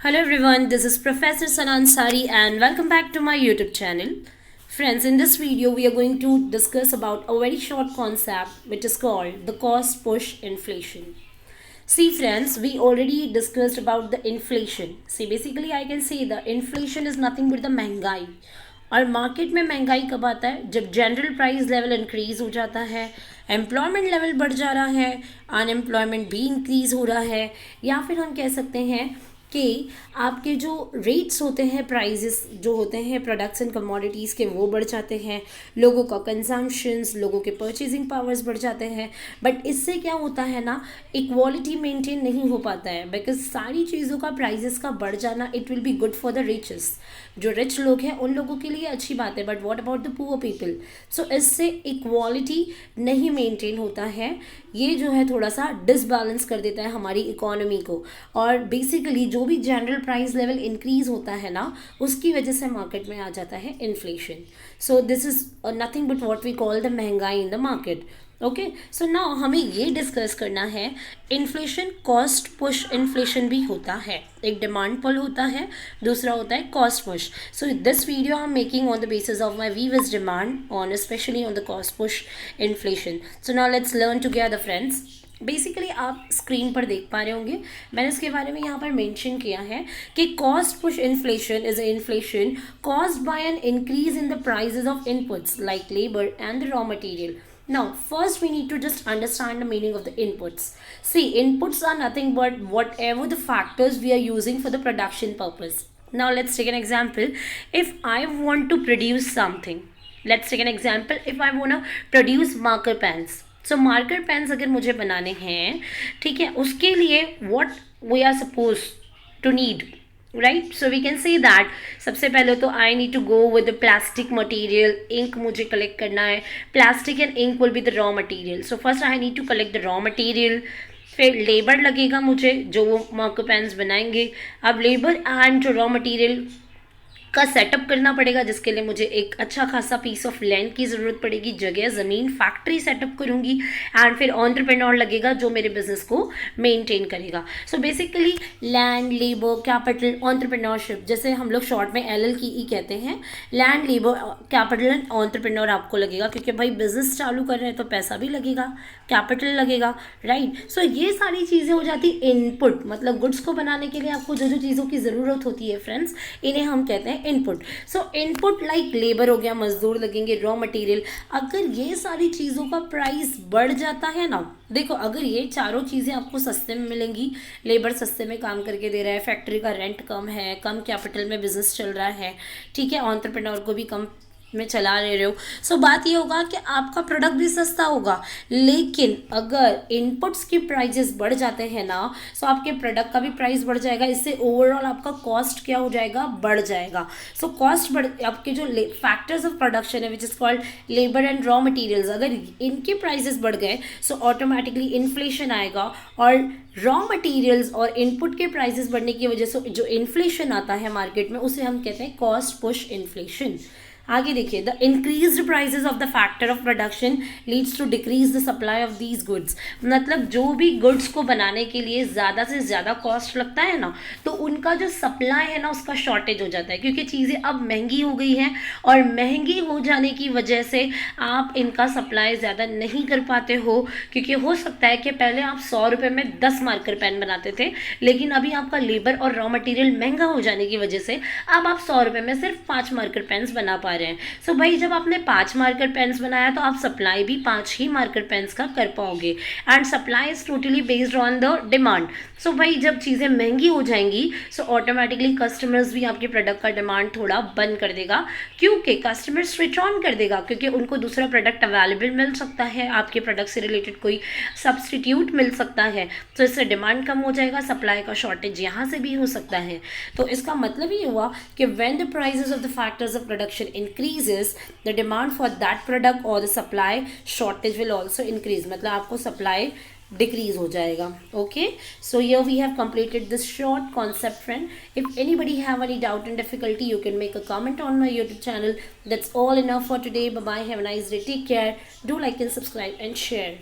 Hello everyone, this is Professor Sanan Sari and welcome back to my YouTube channel. Friends, in this video we are going to discuss about a very short concept which is called the cost push inflation. See friends, we already discussed about the inflation. See, basically I can say the inflation is nothing but the महंगाई. और market में महंगाई कब आता है? जब general price level increase हो जाता है, एम्प्लॉयमेंट लेवल बढ़ जा रहा है, अनएम्प्लॉयमेंट भी इंक्रीज हो रहा है, या फिर हम कह सकते हैं कि आपके जो रेट्स होते हैं, प्राइजेस जो होते हैं प्रोडक्ट्स एंड कमोडिटीज़ के, वो बढ़ जाते हैं, लोगों का कंजम्पशंस, लोगों के परचेजिंग पावर्स बढ़ जाते हैं. बट इससे क्या होता है ना, इक्वालिटी मेंटेन नहीं हो पाता है, बिकॉज सारी चीज़ों का प्राइजेस का बढ़ जाना it will be good for the richest. जो रिच लोग हैं उन लोगों के लिए अच्छी बात है, but what about the poor people? So इससे इक्वालिटी नहीं मेंटेन होता है. ये जो है थोड़ा सा डिसबैलेंस कर देता है हमारी इकोनॉमी को. और बेसिकली जो भी जनरल प्राइस लेवल इंक्रीज होता है ना, उसकी वजह से मार्केट में आ जाता है inflation. So this is nothing but what we call the महंगाई in the market. Okay, so now हमें ये डिस्कस करना है, इन्फ्लेशन कॉस्ट पुश इन्फ्लेशन भी होता है. एक डिमांड पुल होता है, दूसरा होता है cost push. So this video I am making on the basis of my viewers demand on specially on the cost push inflation. So now let's learn together friends. Basically आप स्क्रीन पर देख पा रहे होंगे, मैंने इसके बारे में यहाँ पर मेंशन किया है कि cost push inflation is inflation caused by an increase in the prices of inputs like labour and the raw material. Now, first we need to just understand the meaning of the inputs. See, inputs are nothing but whatever the factors we are using for the production purpose. Now, let's take an example. If I want to produce something, let's take an example. If I want to produce marker pens. So, marker pens अगर मुझे बनाने हैं, ठीक है, उसके लिए what we are supposed to need. Right, so we can say that सबसे पहले तो I need to go with the plastic material. Ink मुझे कलेक्ट करना है, plastic and ink will be the raw material. So first I need to collect the raw material. फिर labour लगेगा मुझे जो वो मार्कर पेन्स बनाएंगे. अब लेबर एंड जो रॉ मटीरियल का सेटअप करना पड़ेगा, जिसके लिए मुझे एक अच्छा खासा पीस ऑफ लैंड की ज़रूरत पड़ेगी, जगह, ज़मीन, फैक्ट्री सेटअप करूँगी. एंड फिर एंटरप्रेन्योर लगेगा जो मेरे बिजनेस को मेंटेन करेगा. So basically land, labour, capital, entrepreneurship, जैसे हम लोग शॉर्ट में LLKE कहते हैं. Land, labour, capital and entrepreneur आपको लगेगा, क्योंकि भाई बिजनेस चालू कर रहे हैं तो पैसा भी लगेगा, कैपिटल लगेगा. राइट, सो ये सारी चीज़ें हो जाती इनपुट, मतलब गुड्स को बनाने के लिए आपको जो जो चीज़ों की ज़रूरत होती है फ्रेंड्स, इन्हें हम कहते हैं इनपुट. सो इनपुट लाइक लेबर हो गया, मजदूर लगेंगे, रॉ मटेरियल. अगर ये सारी चीज़ों का प्राइस बढ़ जाता है ना, देखो अगर ये चारों चीज़ें आपको सस्ते में मिलेंगी, लेबर सस्ते में काम करके दे रहा है, फैक्ट्री का रेंट कम है, कम कैपिटल में बिजनेस चल रहा है, ठीक है, एंटरप्रेन्योर को भी कम में चला रहे हो, सो बात ये होगा कि आपका प्रोडक्ट भी सस्ता होगा. लेकिन अगर इनपुट्स की प्राइजेस बढ़ जाते हैं ना, सो आपके प्रोडक्ट का भी प्राइस बढ़ जाएगा. इससे ओवरऑल आपका कॉस्ट क्या हो जाएगा, बढ़ जाएगा. सो कॉस्ट बढ़, आपके जो फैक्टर्स ऑफ प्रोडक्शन है which is called labour and raw materials, अगर इनके प्राइजेस बढ़ गए सो ऑटोमेटिकली इन्फ्लेशन आएगा. और रॉ मटेरियल्स और इनपुट के प्राइसेस बढ़ने की वजह से जो इन्फ्लेशन आता है मार्केट में, उसे हम कहते हैं कॉस्ट पुश इन्फ्लेशन. आगे देखिए, the increased prices of the factor of production leads to decrease the supply of these goods. मतलब जो भी गुड्स को बनाने के लिए ज़्यादा से ज़्यादा कॉस्ट लगता है ना, तो उनका जो सप्लाई है ना, उसका शॉर्टेज हो जाता है, क्योंकि चीज़ें अब महंगी हो गई हैं. और महंगी हो जाने की वजह से आप इनका सप्लाई ज़्यादा नहीं कर पाते हो, क्योंकि हो सकता है कि पहले आप 100 रुपये में 10 मार्कर पेन बनाते थे, लेकिन अभी आपका लेबर और रॉ मटेरियल महंगा हो जाने की वजह से अब आप 100 रुपये में सिर्फ 5 मार्कर पेन्स बना पा रहे हैं. सो भाई जब आपने 5 मार्कर पेन्स बनाया तो आप सप्लाई भी 5 ही मार्कर पेन्स का कर पाओगे. And supply is totally based on the demand. So भाई जब चीज़ें महंगी हो जाएंगी सो ऑटोमेटिकली कस्टमर्स भी आपके प्रोडक्ट का डिमांड थोड़ा बंद कर देगा, क्योंकि कस्टमर स्विच ऑन कर देगा, क्योंकि उनको दूसरा प्रोडक्ट अवेलेबल मिल सकता है, आपके प्रोडक्ट से रिलेटेड कोई सब्सटीट्यूट मिल सकता है. तो इससे डिमांड कम हो जाएगा, सप्लाई का शॉर्टेज यहाँ से भी हो सकता है. तो इसका मतलब ये हुआ कि when the prices of the factors of production increases, the demand for that product or the supply shortage will also increase. मतलब आपको supply decrease हो जाएगा. Okay, so here we have completed this short concept friend. If anybody have any doubt and difficulty, you can make a comment on my YouTube channel. That's all enough for today. Bye bye, have a nice day, take care, do like and subscribe and share.